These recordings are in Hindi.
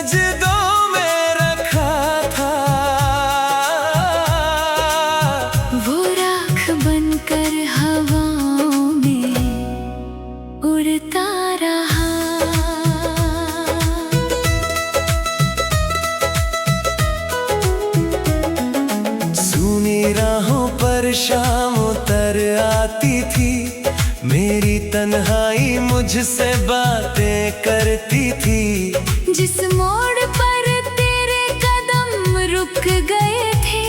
सजदों में रखा था। वो राख बनकर हवाओं में उड़ता रहा। सूनी राहों पर शाम उतर आती थी, मेरी तन्हाई मुझसे बातें करती थी। जिस मोड़ पर तेरे कदम रुक गए थे,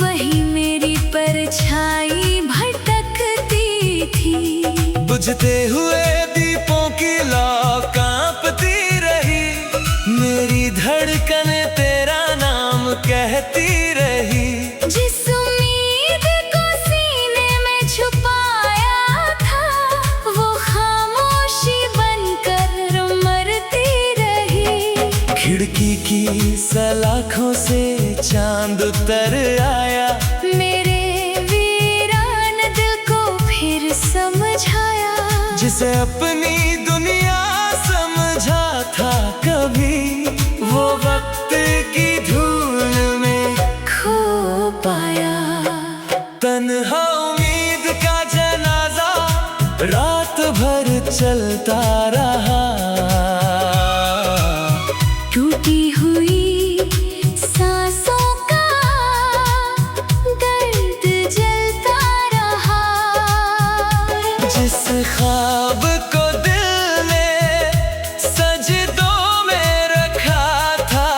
वही मेरी परछाई भटकती थी। बुझते हुए दीपों की लौ कांपती रही, मेरी धड़कन तेरा नाम कहती रही। जिस उम्मीद को सीने में छुपाया था, वो खामोशी बनकर मरती रही। खिड़की की सलाखों से चांद उतर आया, मेरे वीरान दिल को फिर समझाया। जिसे अपनी दुनिया समझा था कभी, वो वक्त की धूल में खो पाया। तन्हा उम्मीद का जनाजा रात भर चलता रहा। टूटी हुई सांसों का दर्द जलता रहा। जिस ख्वाब को दिल ने सजदों में रखा था,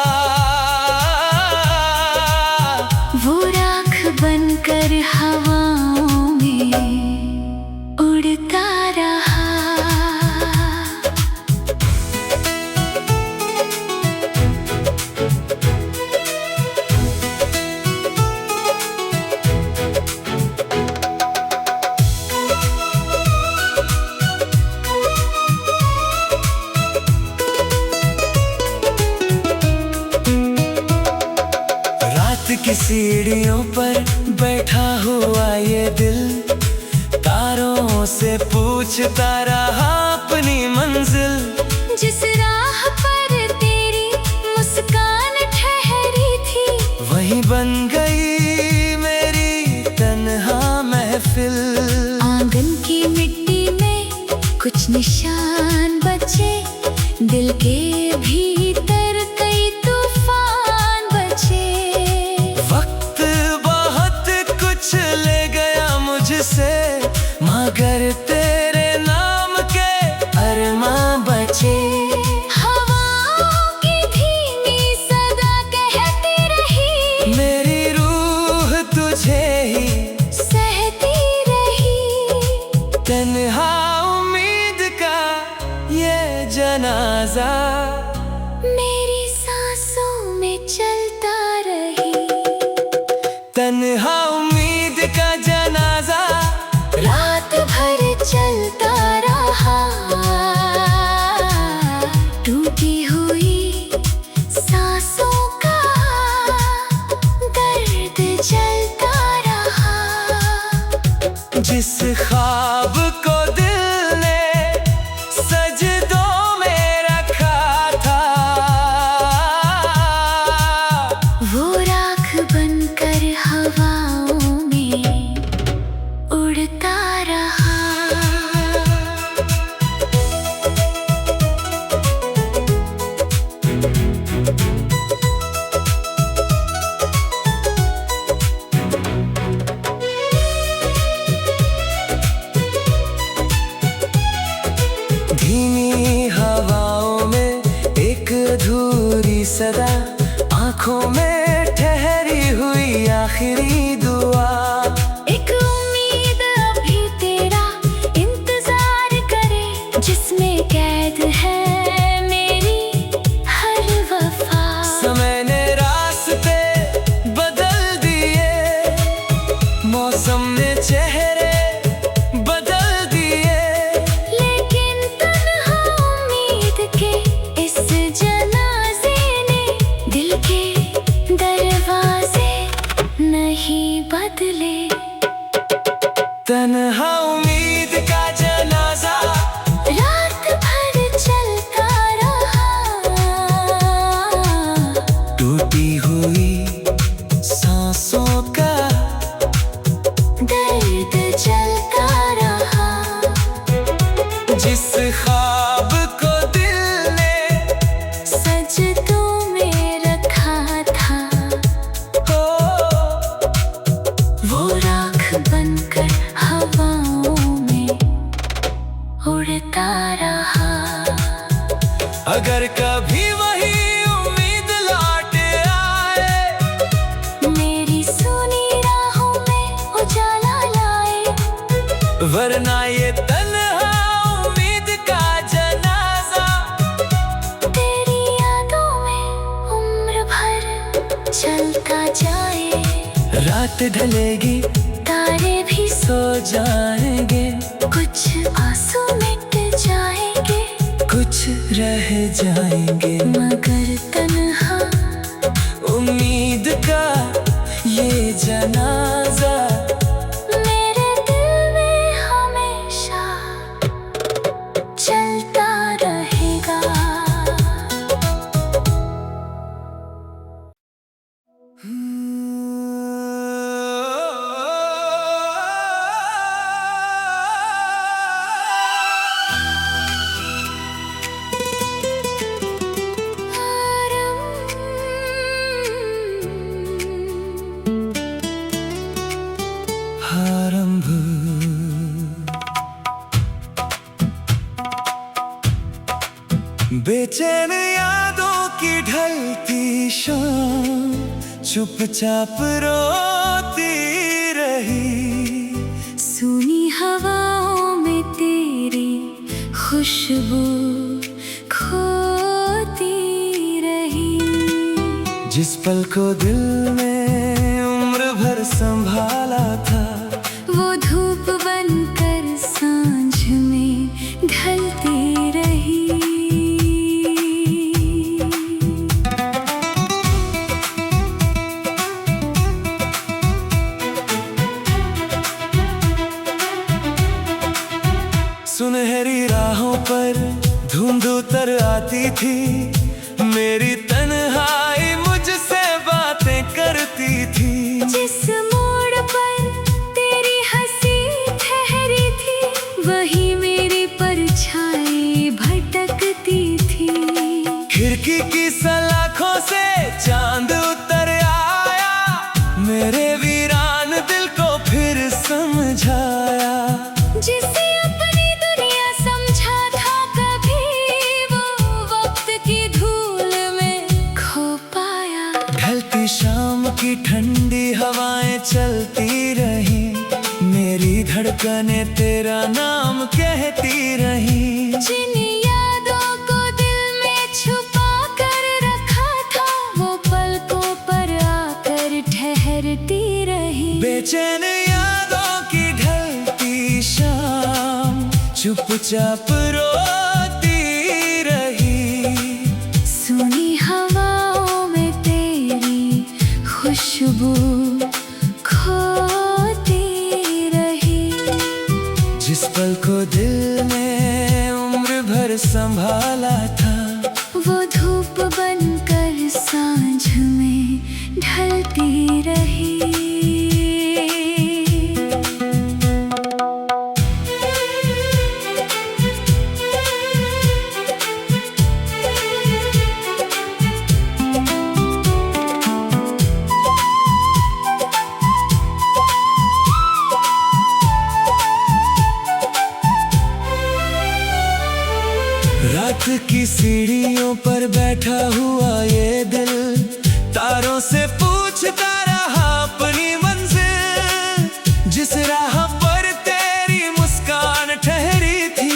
वो राख बनकर हवाओं में उड़ता रहा। की सीढ़ियों पर बैठा हुआ ये दिल, तारों से पूछता रहा अपनी मंजिल। जिस राह पर तेरी मुस्कान ठहरी थी, वही बन गई मेरी तन्हा महफिल। आंगन की मिट्टी में कुछ निशान बचे, दिल के भीतर कई तूफान बचे। वक्त बहुत कुछ ले गया मुझसे, मगर तेरे नाम के अरमां बचे। हवाओं की धीमी सदा कहती रही, मेरी रूह तुझे ही सहती रही। तन्हा उम्मीद का ये जनाजा मेरी सांसों में चलता रही। तन्हा उम्मीद का जनाजा रात भर चलता रहा। टूटी हुई सांसों का दर्द जलता रहा। जिस ख्वाब को दिल ने सजदों में रखा था, वो राख बनकर हवाओं में उड़ता रहा। धीमी हवाओं में एक अधूरी सदा, आंखों में ठहरी हुई आखिरी दुआ। एक उम्मीद अभी तेरा इंतजार करे, जिसमें कैद है मेरी हर वफा। समय ने रास्ते बदल दिए, मौसम ने चेहरे बदल दिए, लेकिन तन्हा उम्मीद के इस जनाजे ने दिल के दरवाजे नहीं सजदों में रखा था। हो वो राख बनकर हवाओं में उड़ता रहा। अगर कभी वही उम्मीद लौट आए, मेरी सुनी राहों में उजाला लाए, वरना ये तन्हा उम्मीद का जनाजा तेरी यादों में उम्र भर चलता जाए। रात ढलेगी, तारे भी सो जाएंगे, कुछ आंसू मिट जाएंगे, कुछ रह जाएंगे, मगर तन्हा उम्मीद का ये जनाजा मेरे दिल में हमेशा चलता रहेगा। आरंभ बेचैन यादों की ढलती शाम चुपचाप रोती रही। सुनी हवाओं में तेरी खुशबू खोती रही। जिस पल को दिल में उम्र भर संभाला था, वो धूप बनकर सांझ में ढलती रही। सुनहरी राहों पर धुंध उतर आती थी, मेरी तन्हाई मुझसे बातें करती थी। जिस मोड़ पर तेरी हंसी ठहरी थी, वही मेरी परछाई भटकती थी। खिड़की की सलाखों से चांद उतर आया, मेरे वीरान दिल को फिर समझाया। जिसे अपनी दुनिया समझा था कभी, वो वक्त की धूल में खो पाया। ढलती शाम की ठंडी हवाएं चलती रही, मेरी धड़कनें तेरा नाम कहती रही। जिन यादों को दिल में छुपा कर रखा था, वो पलकों पर आकर ठहरती रही। बेचैन यादों की ढलती शाम चुपचाप रोती रही। सुनी हवाओं में तेरी खुशबू खोती रही। जिस पल को दिल ने उम्र भर संभाला था, वो धूप बनकर सांझ में ढलती रही। रात की सीढ़ियों पर बैठा हुआ ये दिल, तारों से पूछता रहा अपनी मंजिल। जिस राह पर तेरी मुस्कान ठहरी थी,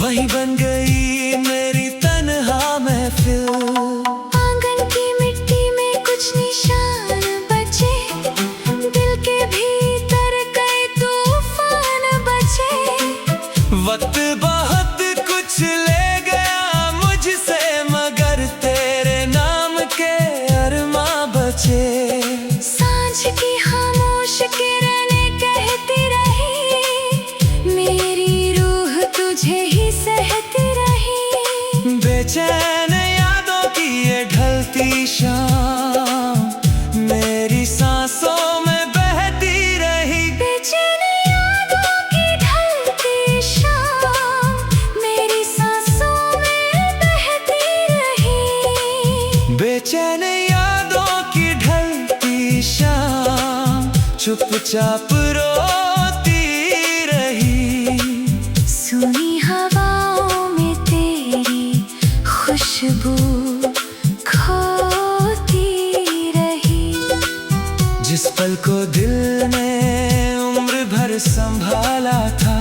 वही बन गई मेरी तन्हा महफिल। आंगन की मिट्टी में कुछ निशान बचे, दिल के भीतर कई तूफान बचे। वक्त बहुत कुछ ले गया मुझसे, मगर तेरे नाम के अरमां बचे। सांझ की खामोश किरणें कहती रही, मेरी रूह तुझे ही सहती रही। बेचैन यादों की ये ढलती शाम मेरी सांसों में बहती रही। बेचैन यादों की ढलती शाम मेरी सांसों में बहती रही। बेचैन यादों की ढलती शाम चुपचाप रोती रही। सुनी हवाओं में तेरी खुशबू खोती रही। जिस पल को दिल ने उम्र भर संभाला था,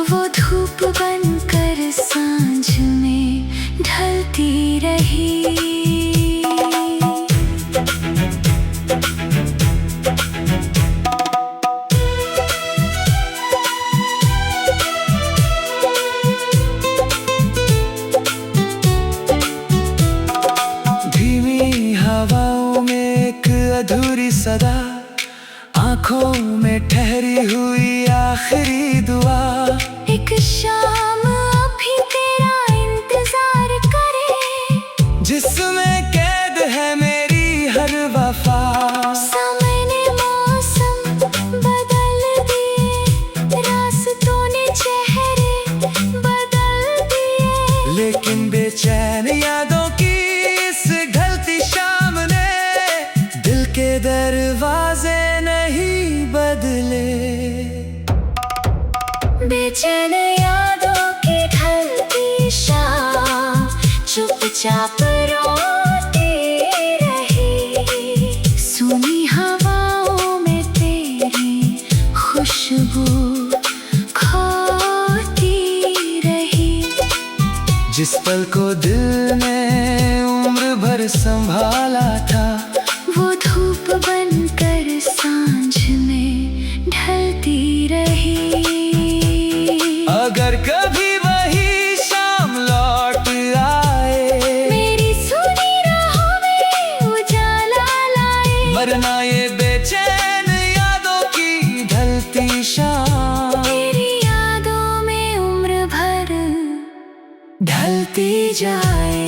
वो धूप बनकर सांझ में ढलती रही। धीमी हवाओं में एक अधूरी सदा, आंखों में ठहरी हुई आखिरी दुआ। एक शाम अभी तेरा इंतजार करे, जिसमें कैद है मेरी हर वफा। समय ने मौसम बदल दिए, रास्तों ने चेहरे बदल दिए, लेकिन बेचैन यादों की इस ढलती शाम ने दिल के दरवाजे नहीं बदले। बेचैन यादों की ढलती शाम चुपचाप रोती रही। सुनी हवाओं में तेरी खुशबू खोती रही। जिस पल को दिल ने उम्र भर संभाला था, वो धूप बनकर सांझ में ढलती रही। अगर कभी वही शाम लौट आए, मेरी सुनी राहों में उजाला लाए, वरना ये बेचैन यादों की ढलती शाम तेरी यादों में उम्र भर ढलती जाए।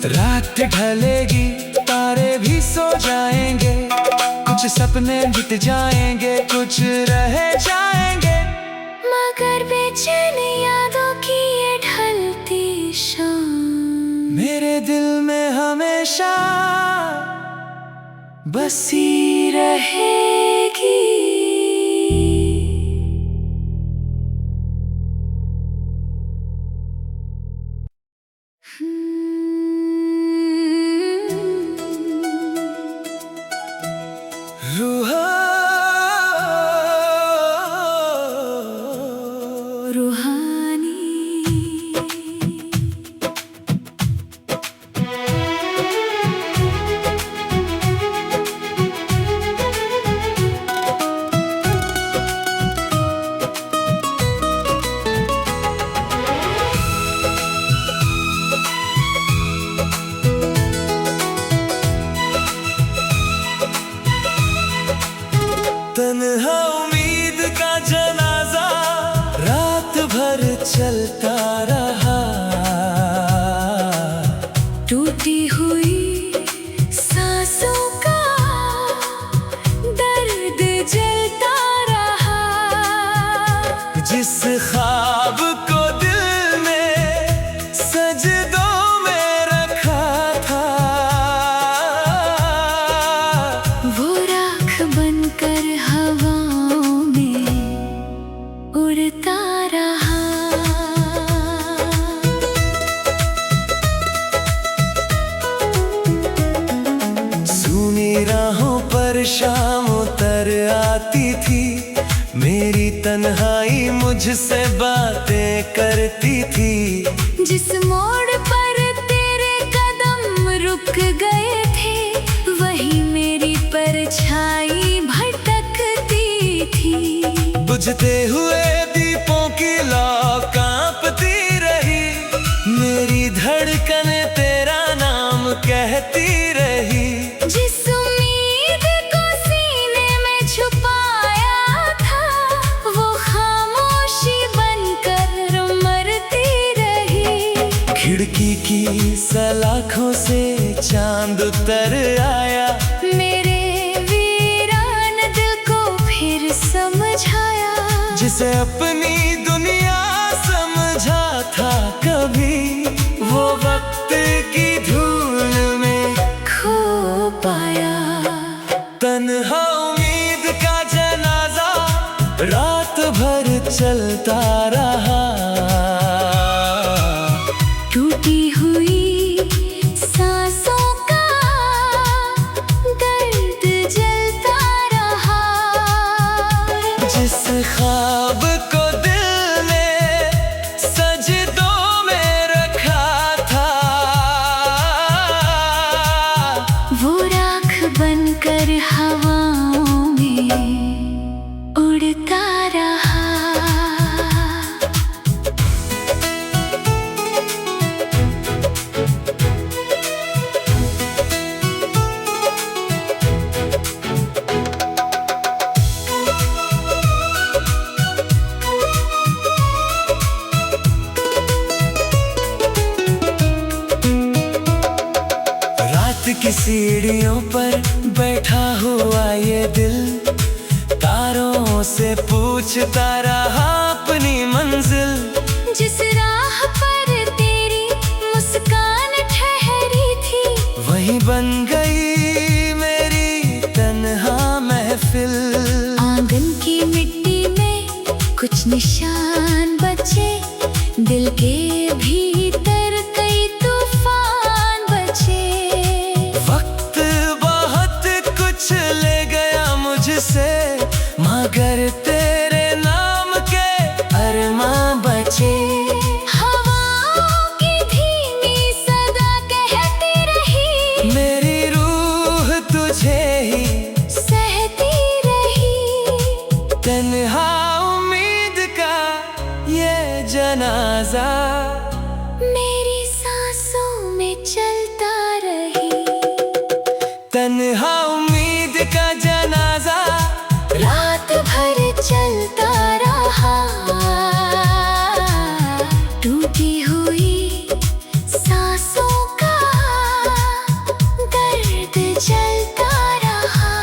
रात ढलेगी, तारे भी सो जाएंगे, कुछ सपने बीत जाएंगे, कुछ रह जाएंगे, मगर बेचैन यादों की ये ढलती शाम मेरे दिल में हमेशा बसी रहेगी। रूहानी तन्हा उम्मीद का जनाजा रात भर चलता रहा। टूटी हुई सांसों का दर्द जलता रहा। जिस ख्वाब को दिल ने सजदों में रखा था, वो राख बनकर हवाओं में उड़ता रहा। सूनी राहों पर शाम उतर आती थी, मेरी तन्हाई मुझसे बातें करती थी। जिस मोड़ पर तेरे कदम रुक गए थे, वही मेरी परछाई भटकती थी। बुझते हुए दीपों की लौ कांपती रही, मेरी धड़कन तेरा नाम कहती रही। जिस उम्मीद को सीने में छुपाया था, वो खामोशी बनकर मरती रही। खिड़की की सलाखों से चांद उतर आया, मेरे वीरान दिल को फिर समझाया। जिसे अपनी दुनिया समझा था कभी, की सीढ़ियों पर बैठा हुआ ये दिल, तारों से पूछता रहा अपनी मंजिल। जिस राह पर तेरी मुस्कान ठहरी थी, वही बन गई मेरी तन्हा महफिल। आंगन की मिट्टी में कुछ निशान बचे, दिल के भीतर कई तूफान बचे। वक्त बहुत कुछ ले गया मुझसे, मगर तेरे नाम के अरमां बचे। हवाओं की धीमी सदा कहती रही, मेरी रूह तुझे ही सहती रही। तन्हा उम्मीद का ये जनाजा मेरी सांसों में चलता रही। तन्हा उम्मीद का जनाजा रात भर चलता रहा, टूटी हुई सांसों का दर्द चलता रहा।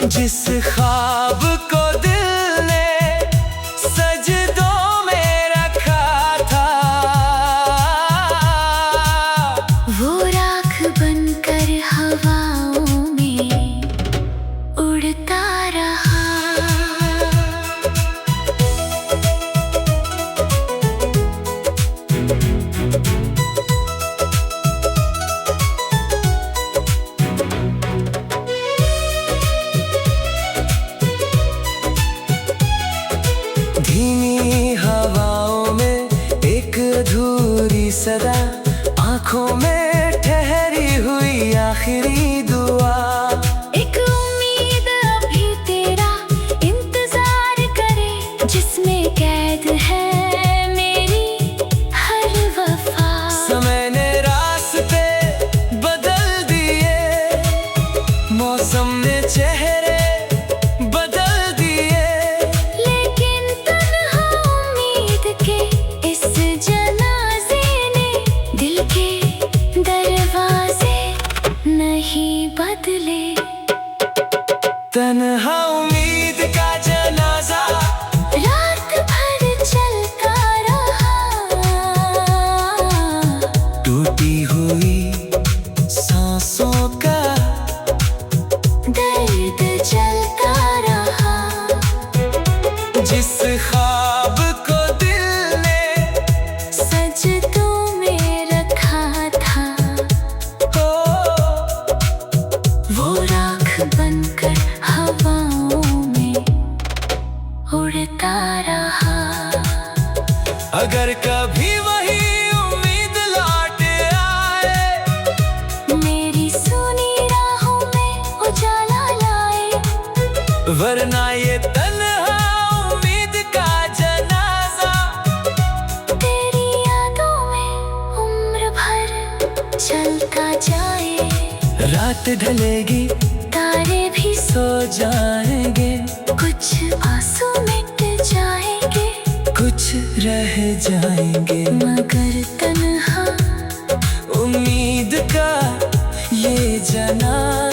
जिस ख्वाब को दिल ने सजदों में रखा था, वो राख बनकर हवाओं में उड़ता रहा। धीमी हवाओं में एक अधूरी सदा, आंखों में ठहरी हुई आखिरी दुआ। एक उम्मीद अभी तेरा इंतजार करे, जिसमें कैद है मेरी हर वफा। समय ने रास्ते बदल दिए, मौसम ने चेहरे बदल दिए, लेकिन तन्हा उम्मीद के इस जनाजे ने दिल के दरवाजे नहीं बदले। तन्हा उम्मीद का जनाजा रात भर चलता रहा, टूटी हुई सांसों का दर्द चलता रहा। जिस ख्वाब को दिल ने सजदों में रखा था, हो, वो राख बनकर हवाओं में उड़ता रहा। अगर कभी वही उम्मीद लौट आए, मेरी सुनी राहों में उजाला लाए, वरना ये तन्हा उम्मीद का जनाजा तेरी यादों में उम्र भर चलता जाए। रात ढलेगी तारे भी सो जाएंगे, कुछ आंसू मिट जाएंगे, कुछ रह जाएंगे, मगर तन्हा उम्मीद का ये जनाजा